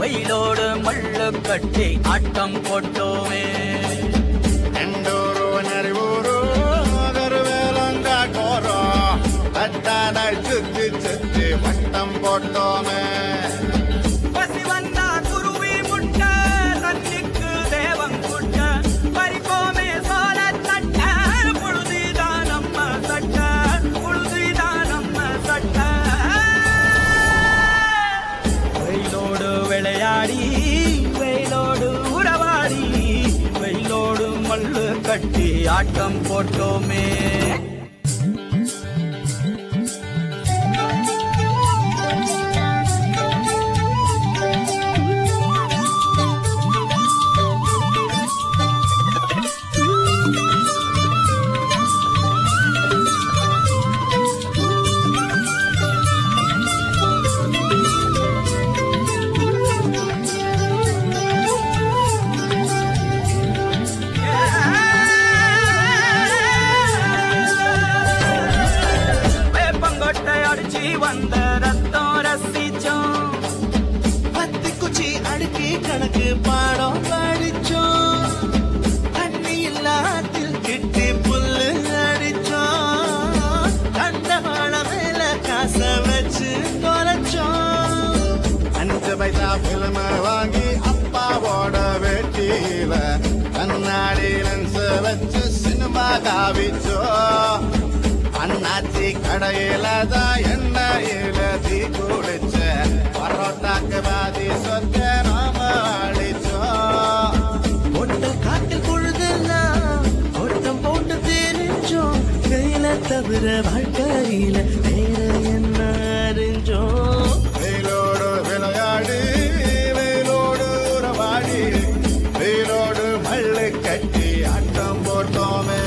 வெயிலோடு மல்லு கட்டி ஆட்டம் போட்டோமே. எண்டூரு நரிவூரு கருவேலங்காட்டோரோ தட்டானாய் சுத்தி சுத்தி வட்டம் போட்டோமே. பசி வந்தா குருவி முட்ட தண்ணிக்கு தேவம் குட்ட பறிப்போமே சோழ தட்ட புழுதிதான் நம்ம சட்ட புழுதிதான் நம்ம சட்ட. வெயிலோடு விளையாடி வெயிலோடு உறவாடி வெயிலோடு மல்லு கட்டி ஆட்டம் போட்டோமே. வந்த ரத்தம் ரசிச்சோம், பத்து குச்சி அடுக்கி கணக்கு பாடம் படிச்சோம், தண்ணி இல்லாத்தில் கிட்டி புல்லு அடிச்சோம், கண்டவாள மேல காச வச்சு தொலைச்சோம். 5 பைசா பிலிம வாங்கி அப்பாவோட வெட்டியில கண்ணாடி லென்ஸ் வச்சு சினிமா காவிச்சோ. அண்ணாச்சி கடையில தான் எண்ணெயில தீ குடிச்ச பரோட்டாக்கு பாதி சொத்த நாம அழிச்சோம். ஒட்டல் காட்டில் பொழுதெல்லாம் ஓட்டம் போட்டு தெரிஞ்சோம், கையில தவிர வாழ்க்கையில வேற என்ன அறிஞ்சோம். வெயிலோடு விளையாடி வெயிலோடு உறவாடி வெயிலோடு மல்லு கட்டி ஆட்டம் போட்டோமே.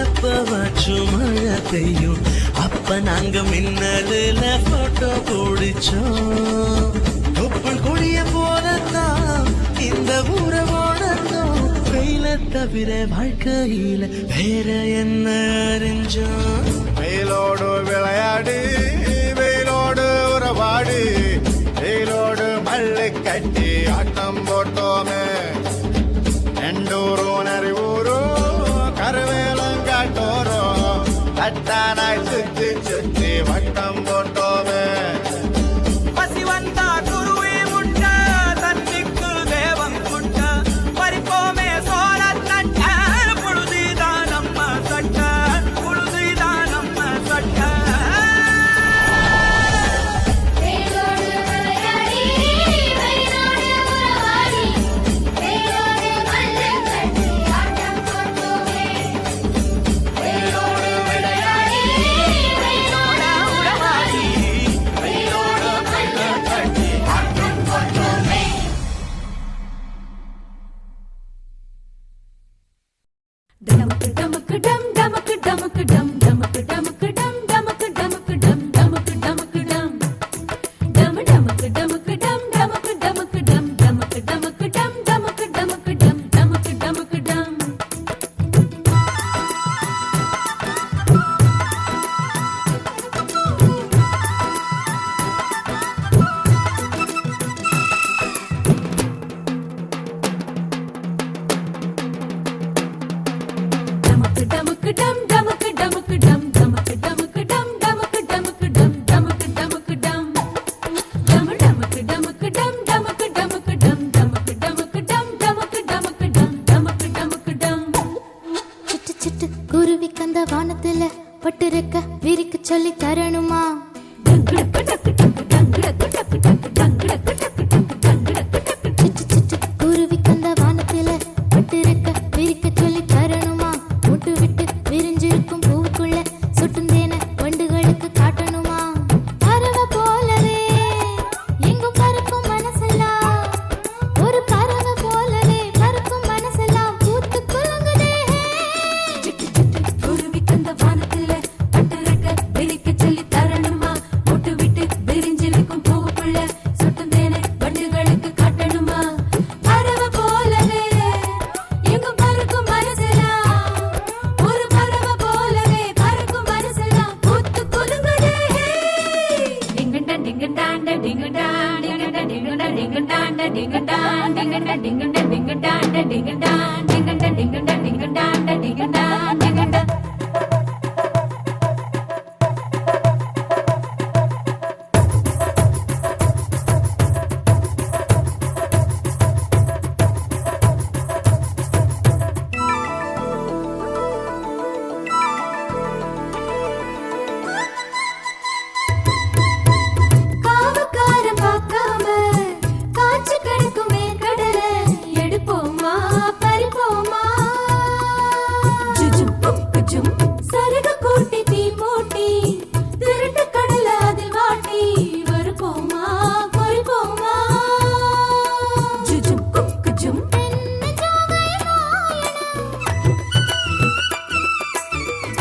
எப்பவாச்சும் மழை பெய்யும், அப்ப நாங்க மின்னலுல போட்டோ பிடிச்சோம். தொப்புள் கொடிய போலத்தான் இந்த ஊரை ஓடத்தோம், வெயில தவிர வாழ்க்கையில வேற என்ன அறிஞ்சோம். வெயிலோடு விளையாடி வெயிலோடு உறவாடி வெயிலோடு மல்லு கட்டி ஆட்டம் போட்டோமே. எண்டூரு நரிவூரு கருவேலங்காட்டோரோ தட்டானாய் சுத்தி சுத்தி வட்டம் போட்டோமே. பசி வந்தா குருவி முட்ட தண்ணிக்கு தேவம் குட்ட பறிப்போமே சோழ தட்ட புழுதிதான் நம்ம சட்ட புழுதிதான் நம்ம சட்ட. வெயிலோடு விளையாடி வெயிலோடு உறவாடி வெயிலோடு மல்லு கட்டி டம் டமக்கு டமக்கு டம் டமக்கு டமக்கு டம் டமக்கு டமக்கு டம் டமக்கு டமக்கு டம் டம் டமக்கு டமக்கு டம் டமக்கு டமக்கு டம் டமக்கு டமக்கு டம் டமக்கு டமக்கு டம் டமக்கு டமக்கு டம். சிட்டு சிட்டு குருவி கந்த வானத்துல பட்டு ரெக்க விரிக்க சொல்லி தரணுமா? சிட்டு சிட்டு குருவி கந்த வானத்துல பட்டு ரெக்க விரிக்க சொல்லி தரணுமா? முட்டு விட்டு விரிஞ்சிருக்கும் பூவுக்குள்ள சுட்டும் தேன வண்டுகளுக்கு காட்டணுமா? பறவை போலவே எங்கும் பறக்கும் மனசெல்லாம், ஒரு பறவை போலவே பறக்கும் மனசெல்லாம் பூத்து குலுங்குதே. சிட்டு சிட்டு குருவி கந்த வானத்துல பட்டு ரெக்க விரிக்க சொல்லி தரணுமா? முட்டு விட்டு விரிஞ்சிருக்கும் பூவுக்குள்ள சுட்டும் தேனை வண்டுகளுக்கு காட்டணுமா? பறவை போலவே எங்கும் பறக்கும் மனசெல்லாம், ஒரு பறவை போலவே பறக்கும் மனசெல்லாம் பூத்து குலுங்குதே. டிங்கண்டா டிங்கண்டாண்ட டிங்கண்டாண்ட டிங்கண்டா டிங்கண்டா டிங்கண்டாண்ட டிங்கண்டாண்ட டிங்கண்டா டிங்கண்டா டிங்கண்டாண்ட டிங்கண்டாண்ட டிங்கண்டா டிங்கண்டா டிங்கண்டாண்ட டிங்கண்டாண்ட டிங்கண்டா. காவக்காரன் பார்க்காம காய்ச்சி கிடக்கும் வேர்க்கடலை எடுப்போமா பறிப்போமா? ஜுஜும் புக்குஜும் சருக கூட்டி தீ மூட்டி திருட்டு கடலை அதில் வாட்டி வறுப்போமா பொறிப்போமா? ஜுஜும் புக்குஜும்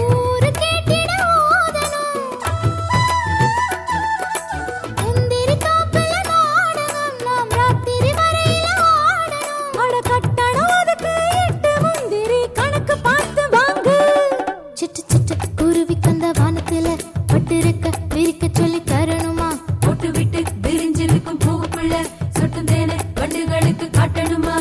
ஊரு கேட்டிட ஓதணும், முந்திரி காப்புல நாடகம் நாம் ராத்திரி வரையில ஆடணும். அட கட்டணம் அதுக்கு இட்டு முந்திரி கணக்கு பார்த்து வாங்கு. சிட்டு சிட்டு குருவி கந்த வானத்துல பட்டு ரெக்க விரிக்க சொல்லி தரணுமா? போட்டு விட்டு விரிஞ்சிருக்கும் பூவுக்குள்ள சுட்டும் தேனை வண்டுகளுக்கு காட்டணுமா?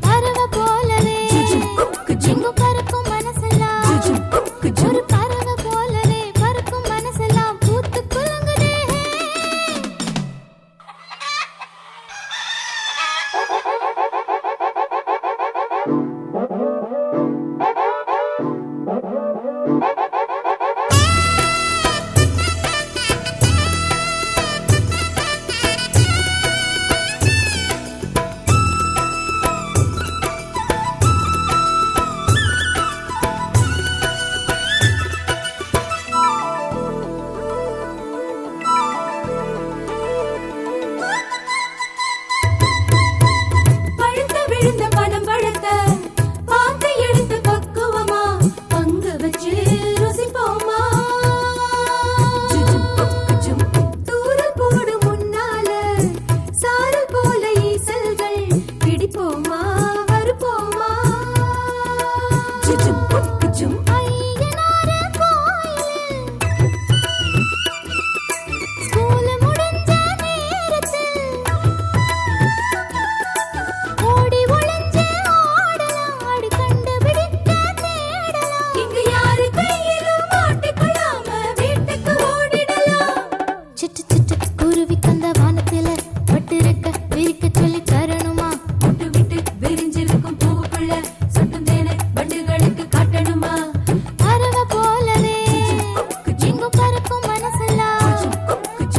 பறவை போலவே ஜுஜும் புக்குஜும் எங்கும் பறக்கும் மனசெல்லாம், ஜுஜும் புக்குஜும் ஒரு பறவை போலவே பறக்கும் மனசெல்லாம் பூத்து குலுங்குதே. பழுத்த விழுந்த பனம் பழத்த பார்த்து எடுத்து பக்குவமா பங்கு வச்சு ருசிப்போமா? ஜுஜும் புக்குஜும் தூரல் போடும் முன்னால சாரல் போல ஈசல்கள் பிடிப்போமா வறுப்போமா? ஜுஜும் புக்குஜும் ஐயனார கோயில் ஸ்கூல் முடிஞ்ச நேரத்தில் ஓடி ஒளிஞ்சு ஆடலாம், ஆடி கண்டுபிடிக்க தேடலாம். இங்கு யாரு கையிலும் மாட்டிக்கொள்ளாம வீட்டுக்கு ஓடிடலாம். சிட்டு சிட்டு குருவி கந்த வானத்துல பட்டு ரெக்க விரிக்க சொல்லி தரணுமா? முட்டு விட்டு விரிஞ்சிருக்கும் பூவுக்குள்ள சுட்டும் தேனை வண்டுகளுக்கு காட்டணுமா? பறவை போலவே எங்கும் பறக்கும் மனசெல்லாம்,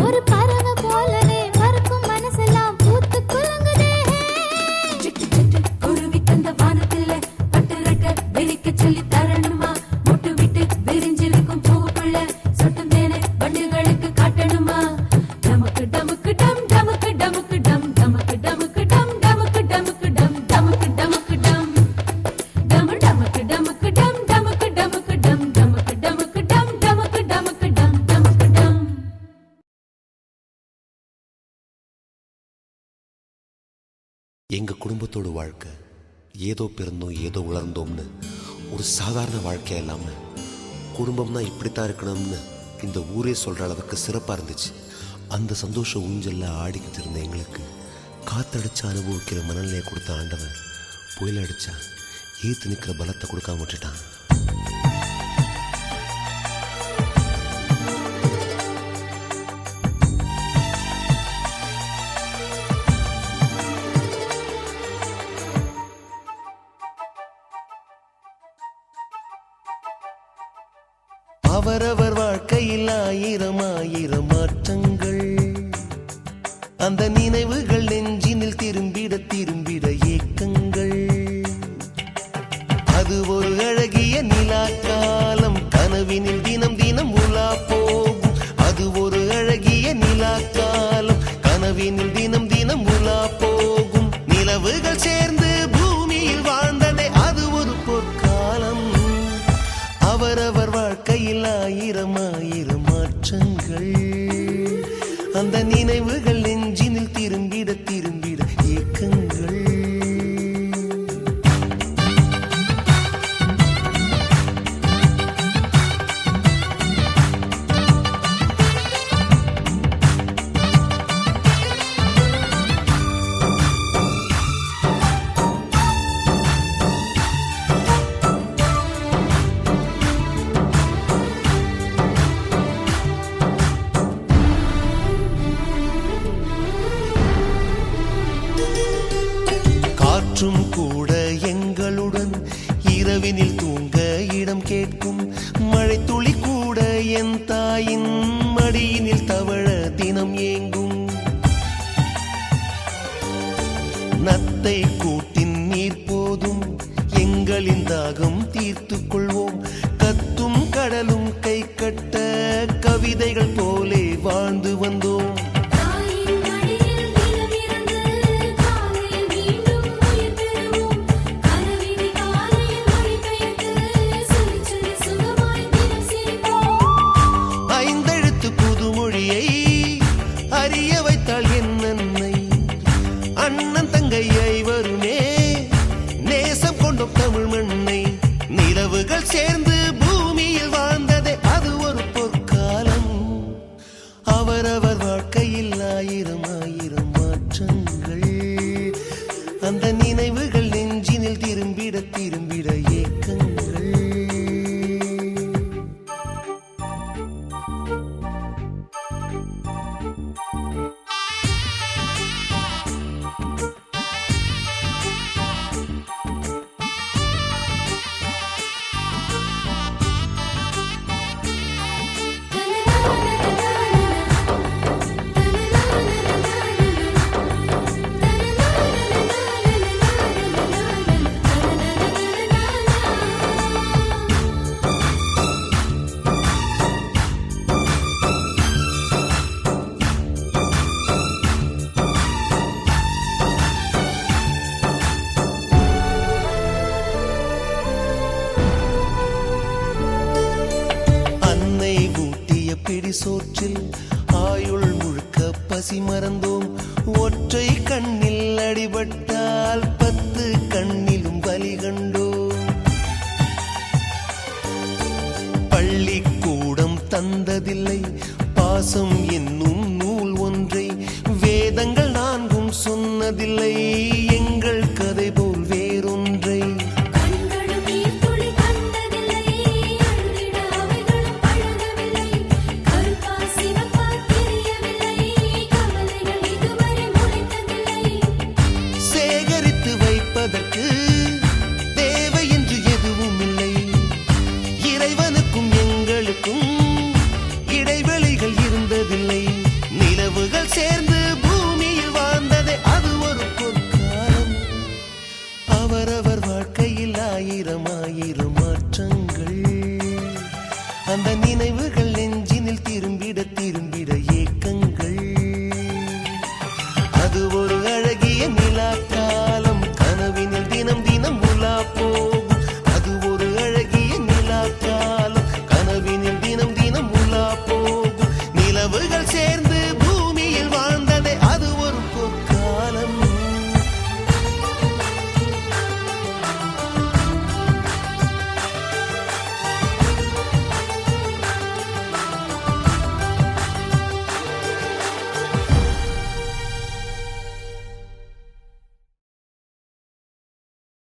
ஒரு பறவை போலவே பறக்கும் மனசெல்லாம் பூத்து குலுங்குதே. சிட்டு சிட்டு குருவி கந்த வானத்துல பட்டு ரெக்க விரிக்க சொல்லி தரணுமா? முட்டு விட்டு விரிஞ்சிருக்கும் பூவுக்குள்ள சுட்டும் தேனை வண்டுகளுக்கு காட்டணுமா? டமக்கு டமக்கு டம் டமக்கு டமக்கு டம் டமக்கு டமக்கு டம் டமக்கு டமக்கு டம் டமக்கு டமக்கு டம் டம டமக்கு டமக்கு டம் டமக்கு டமக்கு டம் டமக்கு டமக்கு டம் டமக்கு டமக்கு டம் டமக்கு டம். எங்க குடும்பத்தோட வாழ்க்கை ஏதோ பிறந்தோம் ஏதோ உலர்ந்தோம்னு ஒரு சாதாரண வாழ்க்கை இல்லாம குடும்பம்னா இப்படித்தான் இருக்கணும்னு இந்த ஊரே சொல்ற அளவுக்கு சிறப்பா இருந்துச்சு. அந்த சந்தோஷ ஊஞ்சல்ல ஆடிக்கிட்டு இருந்த எங்களுக்கு காத்தடிச்சு அனுபவிக்கிற மனநிலையை கொடுத்த ஆண்டவன் புயல் அடிச்சா ஏத்து நிற்கிற பலத்தை கொடுக்காம விட்டுட்டான். அவரவர் வாழ்க்கையில் ஆயிரம் ஆயிரம் மாற்றங்கள். அந்த நினைவுகள் நெஞ்சினில் திரும்பிட திரும்பிட ஏக்கங்கள். அது ஒரு அழகிய நிலா காலம், கனவினில் தினம் தினம் உலா போகும். அது ஒரு அழகிய நிலா காலம், கனவினில் தினம் தினம் உலா போகும். நிலவுகள் சேர்ந்து பூமியில் வாழ்ந்ததே அது ஒரு பொற்காலம். அவரவர் வாழ்க்கையில் ஆயிரம் ஆயிரம் மாற்றங்கள். அந்த நினைவுகள் நெஞ்சினில் திரும்பிட திரும்பிட ஏக்கங்கள். காற்றும் கூட எங்களுடன் இரவினில் தூங்க இடம் கேட்கும். மழை துளி கூட என் தாயின் மடியினில் தவழ தினம் ஏங்கும். நத்தை கூட்டின் நீர் போதும், எங்களின் தாகம் தீர்த்துக் கொள்வோம். கத்தும் கடலும் கை கட்ட கவிதைகள் போலே வாழ்ந்து வந்தோம். தாயின் மடியில் தினமிருந்து காலையில் மீண்டும் உயிர் பெறுவோம். கனவினை காலையில் மொழிபெயர்த்து சொல்லி சொல்லி சுகமாய் தினம் சிரிப்போம். ஐந்தெழுத்து புதுமொழியை அறிய வைத்தாள் என் அன்னை. அண்ணன் தங்கை ஐவருமே நேசம் கொண்டோம் தமிழ் மண்ணை. நிலவுகள் சேர்ந்து பூமியில் வாழ்ந்ததே அது ஒரு பொற்காலம். அவரவர் வாழ்க்கையில் ஆயிரம் ஆயிரம் மாற்றங்கள். அந்த நினைவுகள் நெஞ்சினில் திரும்பிட திரும்பிட ஏக்கங்கள். அன்னை ஊட்டிய பிடி சோற்றில் ஆயுள் முழுக்க பசி மறந்தோம். ஒற்றை கண்ணில் அடிபட்டால் 10 கண்ணிலும் வலி கண்டோம். பள்ளிக்கூடம் தந்ததில்லை பாசம் என்னும் நூல் ஒன்றை. வேதங்கள் 4 சொன்னதில்லை எங்கள் கதை போல் வேறொன்றை. கண்களும் நீர் துளி கண்டதில்லை, அழுதிட அவைகளும் பழகவில்லை. கருப்பா சிவப்பா தெரியவில்லை, கவலைகள் இதுவரை முளைத்ததில்லை. சேகரித்து வைப்பதற்கு தேவை என்று எதுவும் இல்லை. இறைவனுக்கும் எங்களுக்கும் இடைவெளிகள் இருந்ததில்லை. நிலவுகள் சேர்ந்து பூமியில் வாழ்ந்ததே அது ஒரு பொற்காலம். அவரவர் வாழ்க்கையில் ஆயிரம் ஆயிரம் மாற்றங்கள். அந்த நினைவுகள்